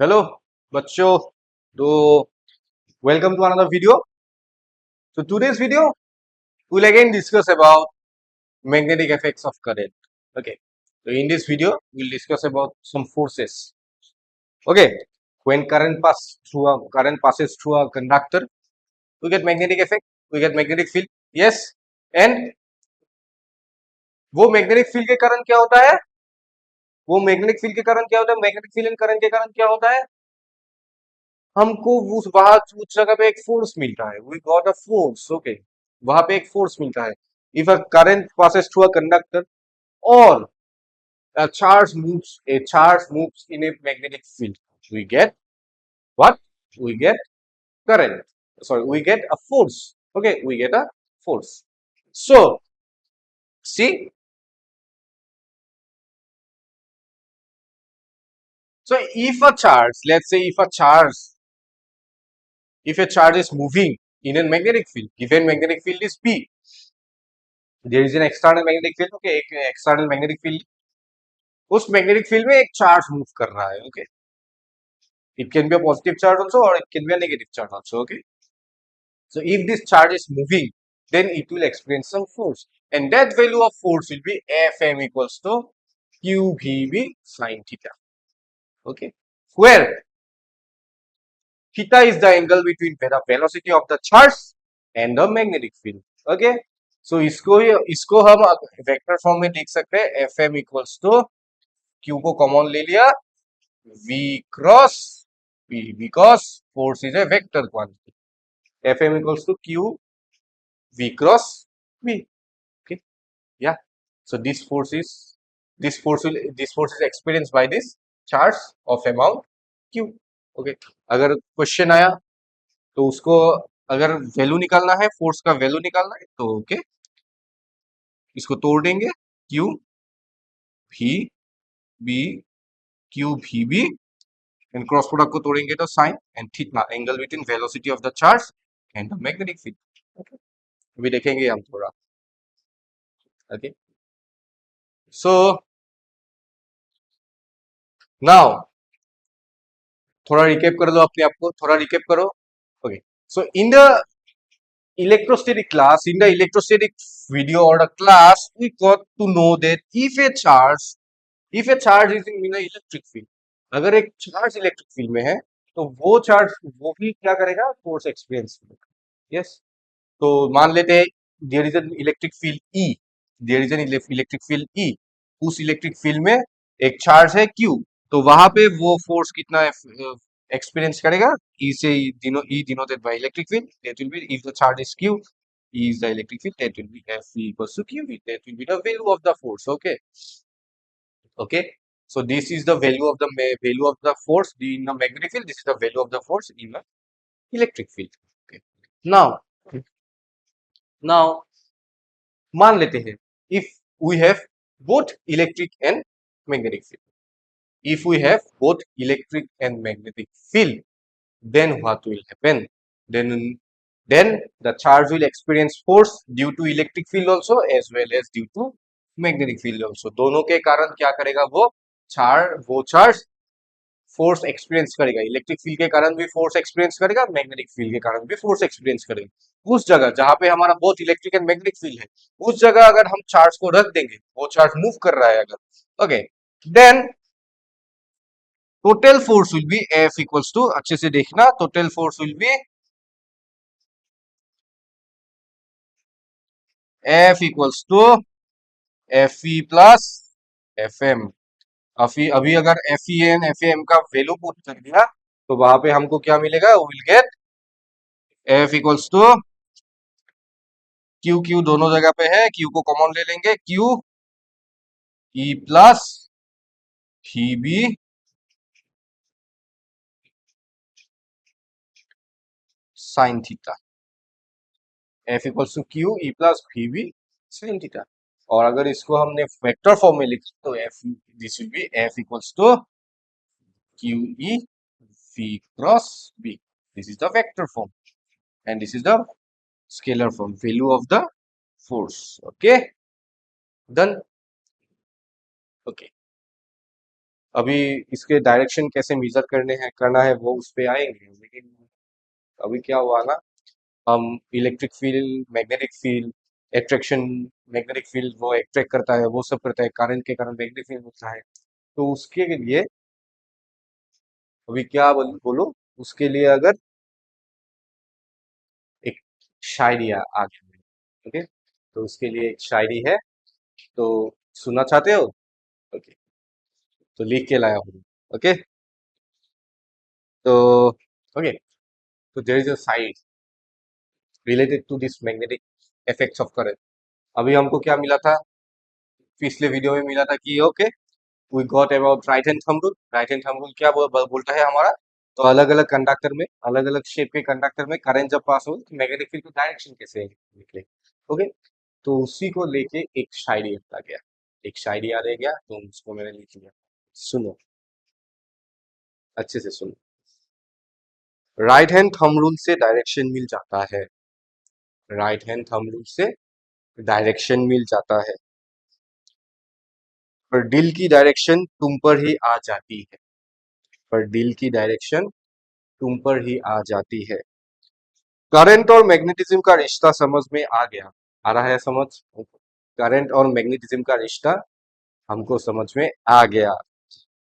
Hello बच्चों। तो welcome to another video. So today's video we'll again discuss about magnetic effects of current. Okay, so in this video we'll discuss about some forces. Okay, when current passes through a conductor, we get magnetic effect, we get magnetic field. Yes, and वो magnetic field के कारण क्या होता है? वो magnetic field के कारण क्या होता है? मैग्नेटिक फील्ड एंड करंट के कारण क्या होता है? हमको उस जगह पे एक फोर्स मिलता है। We got a force. Okay, वहां पे एक फोर्स मिलता है। If a current passes through a conductor or a charge moves in a magnetic field, we get what? We get current. Sorry, we get a force. Okay, we get a force. So see, so if a charge, let's say if a charge is moving in a magnetic field, given magnetic field is P, there is an external magnetic field. Okay, एक external magnetic field, उस magnetic field में एक charge move कर रहा है। Okay, it can be a positive charge also और it can be a negative charge also. Okay, so if this charge is moving, then it will experience some force, and that value of force will be Fm equals to qvb sin theta. Okay, where theta is the angle between the velocity of the charge and the magnetic field. Okay, so इसको हम vector form में लिख सकते हैं। Fm equals to q को common ले लिया, v cross p, because force is a vector quantity. Fm equals to q v cross v. Okay, yeah. So this force is experienced by this charge of amount q. Okay, अगर question आया तो उसको अगर value निकालना है, force का value निकालना है तो ओके, इसको तोड़ देंगे। q v b q v b and cross product को तोड़ेंगे तो sine and theta, angle between velocity of the charge and the magnetic field. Okay, अभी देखेंगे हम थोड़ा। ओके, सो नाउ थोड़ा रिकेप कर दो अपने आप को, थोड़ा रिकेप करो। Okay, so in the electrostatic class, in the electrostatic video or the class, we got to know that if a charge is in an electric field, अगर एक चार्ज इलेक्ट्रिक फील्ड में है तो वो भी क्या करेगा? फोर्स एक्सपीरियंस करेगा। यस, तो मान लेते हैं there is an electric field E, there is an electric field E, उस इलेक्ट्रिक फील्ड में एक चार्ज है क्यू, तो वहां पे वो फोर्स कितना एक्सपीरियंस करेगा? ई से E denoted by electric field, that will be, if the charge is Q, E is the electric field, that will be F equals to QV, that will be the value of the force. Okay, okay, so this is the value of the value of the force in the magnetic field, this is the value of the force in the electric field. Okay, now मान लेते हैं if we have both electric and magnetic field, if we have both electric and magnetic field, then what will happen? Then the charge will experience force due to electric field also as well as due to magnetic field also. दोनों के कारण क्या करेगा? वो charge force experience करेगा। Electric field के कारण भी फोर्स एक्सपीरियंस करेगा, मैग्नेटिक फील्ड के कारण भी फोर्स एक्सपीरियंस करेगा। उस जगह जहां पे हमारा बहुत इलेक्ट्रिक एंड मैग्नेटिक फील्ड है, उस जगह अगर हम चार्ज को रख देंगे, वो चार्ज मूव कर रहा है अगर, okay, then total force will be F equals to, अच्छे से देखना, total force will be F equals to Fe plus Fm। अभी अगर Fen Fam का वैल्यू पुट कर दिया तो वहां पे हमको क्या मिलेगा? Will get F equals to Q, Q दोनों जगह पे है, क्यू को कॉमन ले लेंगे, क्यू ई प्लस ही B sine theta, F equals to Q E plus ही बी साइन थीटा। और अगर इसको हमने वेक्टर फॉर्म में लिखा तो F, this will be F equals to Q E V cross B, this is the vector form and this is the scalar form, value of the force. Okay, done. Okay, अभी इसके direction कैसे major करना है वो उस पे आएंगे, लेकिन अभी क्या हुआ ना, हम electric field, magnetic field, attraction, magnetic field वो एट्रैक्ट करता है, वो सब करता है, करंट के कारण मैग्नेटिक फील्ड होता है। तो उसके लिए अभी क्या बोलो, उसके लिए अगर एक शायरी आ गया, ओके, तो उसके लिए एक शायरी है, तो सुनना चाहते हो? ओके, तो लिख के लाया हूँ। ओके, तो ओके, तो there is a side related to this magnetic effects of current. अभी हमको क्या मिला था, पिछले वीडियो में मिला था कि okay, we got about right hand thumb rule. Right hand thumb rule क्या बोलता है हमारा, तो अलग अलग कंडक्टर में, अलग अलग शेप के कंडक्टर में करंट जब पास हो तो मैग्नेटिक फील्ड की डायरेक्शन कैसे निकले। ओके, तो उसी को लेके एक शायरी आ गया, एक शायरी आ गया, तो उसको मैंने लिख लिया। सुनो, अच्छे से सुनो। राइट हैंड थंब रूल से डायरेक्शन मिल जाता है, राइट हैंड थंब रूल से डायरेक्शन मिल जाता है, पर दिल की डायरेक्शन तुम पर ही आ जाती है, पर दिल की डायरेक्शन तुम पर ही आ जाती है। करंट और मैग्नेटिज्म का रिश्ता समझ में आ गया, आ रहा है समझ? करंट और मैग्नेटिज्म का रिश्ता हमको समझ में आ गया,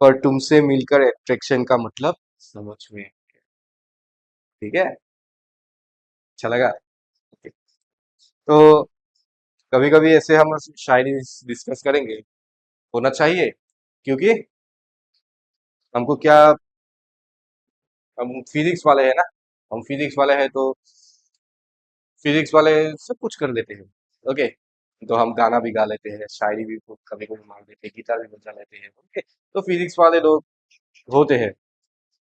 पर तुमसे मिलकर एट्रैक्शन का मतलब समझ में, ठीक है, अच्छा लगा? Okay. तो कभी कभी ऐसे हम शायरी डिस्कस करेंगे, होना चाहिए, क्योंकि हमको क्या, हम फिजिक्स वाले हैं ना, हम फिजिक्स वाले हैं, तो फिजिक्स वाले सब कुछ कर लेते हैं। ओके, तो हम गाना भी गा लेते हैं, शायरी भी कभी कभी मार लेते हैं, गिटार भी बजा लेते हैं। ओके, तो फिजिक्स वाले लोग होते हैं।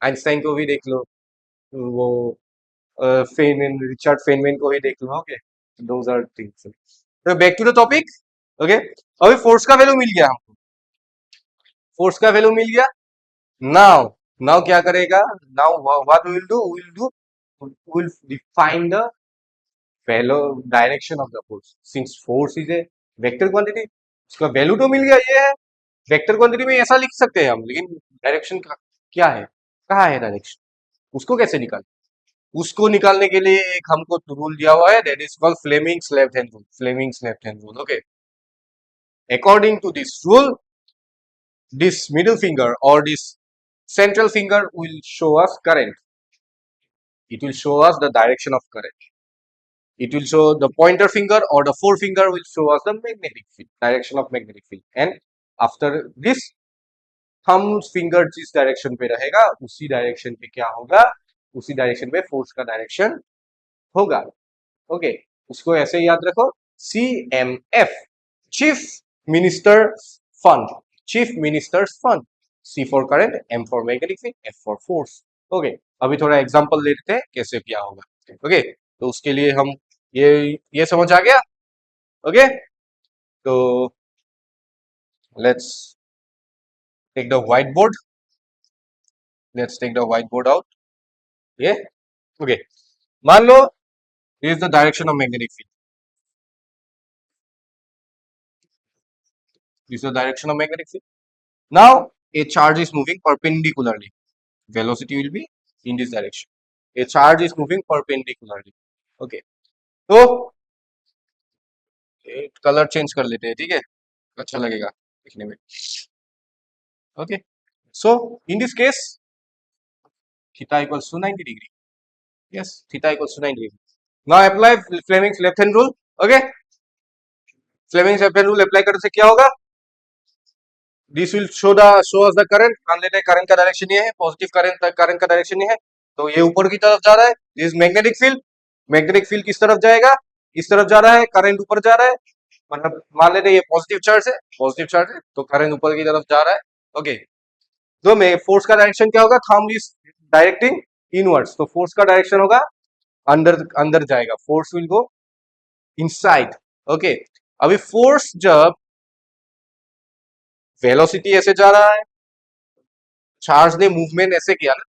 आइंस्टाइन को भी देख लो, वो फेनमैन, रिचर्ड फेनमैन को ही देख लो। Okay, those are things. तो back to the topic. Okay, अभी फोर्स का वैल्यू मिल गया हमको, फोर्स का वैल्यू मिल गया। नाउ, नाउ क्या करेगा, now what will do, will define the value, direction of the force, since force is a vector quantity, उसका वैल्यू तो मिल गया, ये है वेक्टर क्वांटिटी में, ऐसा लिख सकते हैं हम, लेकिन डायरेक्शन का क्या है, कहाँ है डायरेक्शन, उसको कैसे निकाल, उसको निकालने के लिए एक हमको रूल दिया हुआ है, that is called Fleming's left hand rule, Fleming's left hand rule. Okay, according to this rule, this middle finger or this central finger will show us current, it will show us the direction of current, it will show the pointer finger or the forefinger will show us the magnetic field, direction of magnetic field, and after this thumb finger जिस direction पे रहेगा उसी direction पे क्या होगा, उसी direction पे force का डायरेक्शन होगा। ओके, उसको ऐसे याद रखो, CMF, chief minister fund, chief ministers fund, C for current, M for magnetic field, F for force. Okay, अभी थोड़ा एग्जांपल लेते हैं कैसे क्या होगा। ओके, तो उसके लिए हम ये समझ आ गया। ओके, तो let's take the white board, let's take the white board out. ये ओके, मान लो this is the direction of magnetic field, this is the direction of magnetic field. Now a charge is moving perpendicularly. Velocity will be in this direction. A charge is moving perpendicularly. Okay. तो colour change कर लेते हैं, ठीक है, अच्छा लगेगा दिखने में। Okay, so in this case theta equals to 90 degree, yes, theta equals to 90 degree. Now apply Fleming's left hand rule. Okay, Fleming's left hand rule apply करने से क्या होगा, this will show us the current, मान लेते हैं current का direction ये है, पॉजिटिव करंट, करंट का डायरेक्शन ये है, तो ये ऊपर की तरफ जा रहा है, this magnetic field, magnetic field किस तरफ जाएगा, इस तरफ जा रहा है, करंट ऊपर जा रहा है, मतलब मान लेते हैं ये पॉजिटिव चार्ज है, पॉजिटिव चार्ज है, तो करंट ऊपर की तरफ जा रहा है। ओके, तो मैं फोर्स का डायरेक्शन क्या होगा, थंब इज डायरेक्टिंग इनवर्ड्स, तो फोर्स का डायरेक्शन होगा अंदर, अंदर जाएगा, force will go inside. Okay, अभी फोर्स जब वेलोसिटी ऐसे जा रहा है, चार्ज ने मूवमेंट ऐसे किया ना,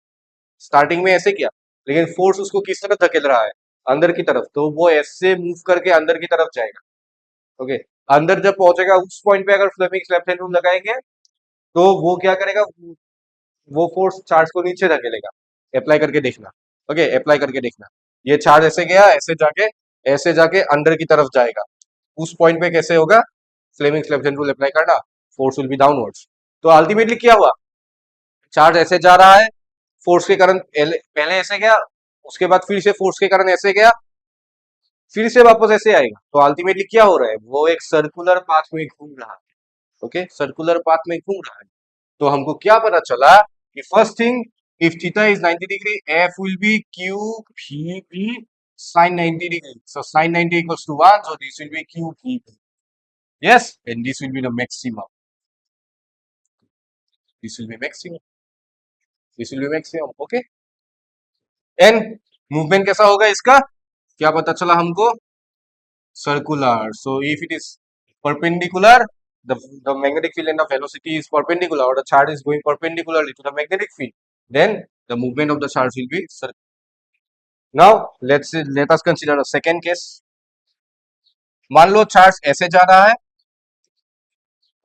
स्टार्टिंग में ऐसे किया, लेकिन फोर्स उसको किस तरफ धकेल रहा है, अंदर की तरफ, तो वो ऐसे मूव करके अंदर की तरफ जाएगा। ओके, अंदर जब पहुंचेगा उस पॉइंट पे अगर फ्लेमिंग्स लेफ्ट हैंड रूल लगाएंगे, तो वो क्या करेगा, वो फोर्स चार्ज को नीचे धकेलेगा। अप्लाई करके देखना, ओके, अप्लाई करके देखना। ये चार्ज ऐसे गया, ऐसे जाके अंदर की तरफ जाएगा। उस पॉइंट पे कैसे होगा, फ्लेमिंग स्लेफ्टन रूल अप्लाई करना, फोर्स विल बी डाउनवर्ड्स। तो अल्टीमेटली क्या हुआ, चार्ज ऐसे जा रहा है, फोर्स के कारण पहले ऐसे गया, उसके बाद फिर से फोर्स के कारण ऐसे गया, फिर से वापस ऐसे आएगा। तो अल्टीमेटली क्या हो रहा है, वो एक सर्कुलर पाथ में घूम रहा है। ओके, सर्कुलर पाथ में घूम रहा है। तो हमको क्या पता चला कि first thing, if theta is 90 degree, F will be Q भी B sin 90 degree. So sin 90 equals to 1, so this will be q v b. Yes, and this will be the maximum. This will be maximum. This will be maximum. Okay. And movement कैसा होगा इसका, क्या पता चला हमको, circular. So if it is perpendicular, the magnetic field and the velocity is perpendicular, or the charge is going perpendicularly to the magnetic field, then the movement of the charge will be circular. Now let us consider a second case. मान लो charge ऐसे जा रहा है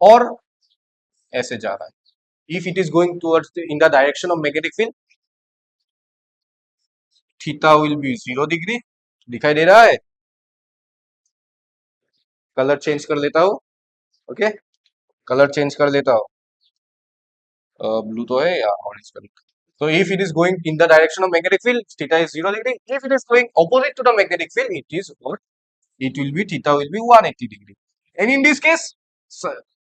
और ऐसे जा रहा है। If it is going towards in the direction of magnetic field, theta will be 0 degree. दिखाई दे रहा है, कलर चेंज कर लेता हूँ। ओके, कलर चेंज कर लेता हूँ, ब्लू तो है या orange colour. So if it is going in the direction of magnetic field, theta is 0 degree. If it is going opposite to the magnetic field, it will be theta will be 180 degree. And in this case,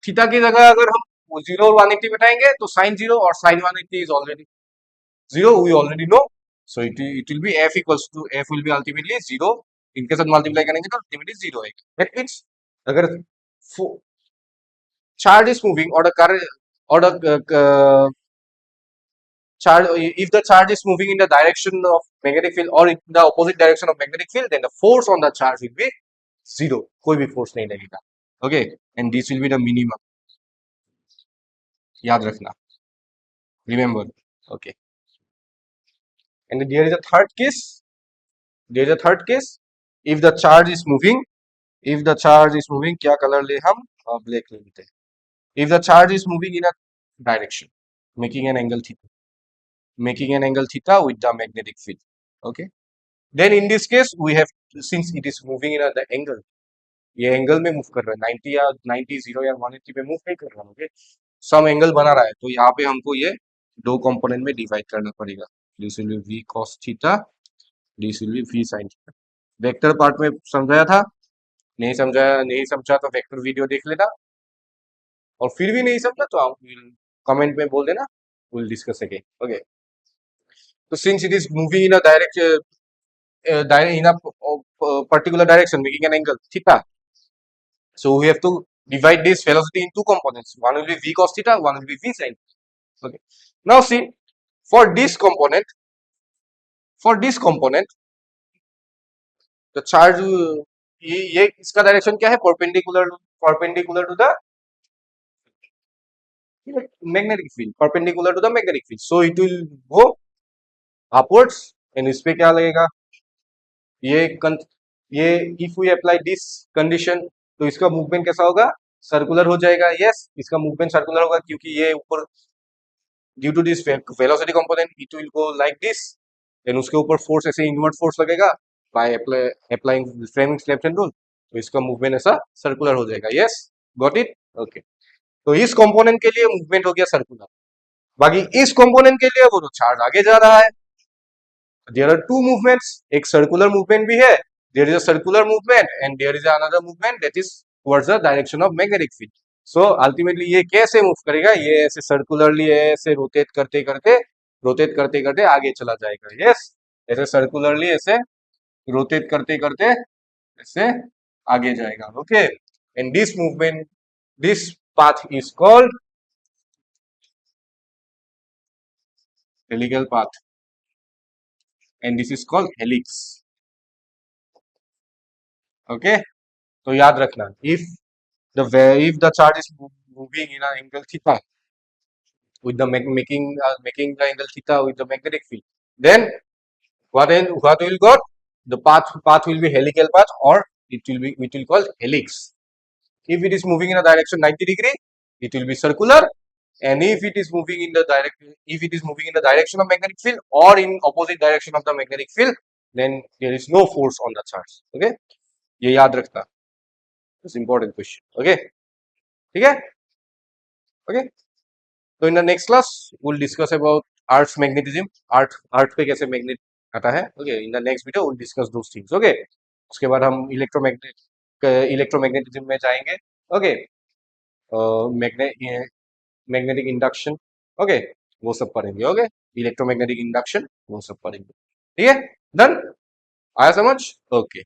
theta की जगह अगर हम 0 और 180 बैठाएंगे तो sin 0 और sin 180 is already 0. We already know. So it will be f equals to f will be ultimately 0. इनके साथ multiply करेंगे तो ultimately 0 है. That means अगर charge is moving or the current or the charge, if the charge is moving in the direction of magnetic field or in the opposite direction of magnetic field, then the force on the charge will be 0. कोई भी force नहीं लगेगा. Okay, and this will be the minimum. याद रखना. Remember. Okay. And there is a third case. There is a third case. If the charge is moving, क्या colour ले हम, black ले लेते हैं. If the charge is moving in a direction, making an angle theta with the magnetic field. Okay. Then in this case we have, since it is moving in the angle, ये angle में move कर रहा है, 90 या 90 0 या 180 पे move नहीं कर रहा है. ओके, सम एंगल बना रहा है. तो यहाँ पे हमको ये दो कंपोनेंट में डिवाइड करना पड़ेगा. This will B v cos theta, this will B v sin theta. Vector part में समझाया था, नहीं समझा तो वेक्टर वीडियो देख लेना, और फिर भी नहीं समझा तो आप कमेंट में बोल देना, विल डिस्कस अगेन. ओके, तो since it is moving in a in a particular direction, making an angle theta, so we have to divide this velocity in two components. One will be v cos theta, one will be v sin. Okay, now see, for this component the charge, ये इसका direction क्या है, perpendicular to the magnetic field, perpendicular to the magnetic field, so it will go upwards. and इस पे क्या लगेगा, ये if we apply this condition, तो इसका मूवमेंट कैसा होगा, सर्कुलर हो जाएगा. यस, इसका मूवमेंट सर्कुलर होगा क्योंकि ये ऊपर, due to this velocity component, it will go like this. Then उसके ऊपर फोर्स, ऐसे इनवर्ट फोर्स लगेगा by applying Fleming's left hand rule, तो इसका मूवमेंट ऐसा सर्कुलर हो जाएगा. Yes, got it. ओके, तो इस कंपोनेंट के लिए मूवमेंट हो गया सर्कुलर. बाकी इस कंपोनेंट के लिए वो तो चार्ज आगे जा रहा है. देयर आर टू मूवमेंट्स, एक सर्कुलर मूवमेंट भी है, there is a circular movement, and there is another movement that is towards the direction of magnetic field. So ultimately ये कैसे मूव करेगा, ये ऐसे सर्कुलरली ऐसे रोटेट करते करते आगे चला जाएगा. यस, ऐसे सर्कुलरली ऐसे रोटेट करते करते ऐसे आगे जाएगा. Okay, and this movement, this path is called helical path, and this is called helix. Okay, तो याद रखना, if the charge is moving in an angle theta with the making the angle theta with the magnetic field, then what will got, the path will be helical path, or it will call helix. If it is moving in a direction 90 degree, it will be circular. and if it is moving in the direction of magnetic field or in opposite direction of the magnetic field, then there is no force on the charge. Okay, ये याद रखना, it's important question. Okay, ठीक है? Okay, so in the next class we'll discuss about Earth's magnetism, Earth पे कैसे magnet आता है. Okay, in the next video we'll discuss those things. Okay, उसके बाद हम इलेक्ट्रोमैग्नेटिज्म में जाएंगे. Okay, magnetic induction. ओके, वो सब पढ़ेंगे. ओके, इलेक्ट्रोमैग्नेटिक इंडक्शन वो सब पढ़ेंगे. ठीक है, डन, आया समझ. Okay,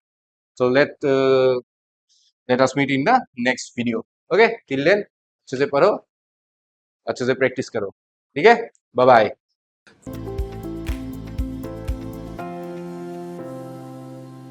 so let us meet in the next video. Okay, till then अच्छे से पढ़ो, अच्छे से प्रैक्टिस करो. ठीक है, बाय बाय.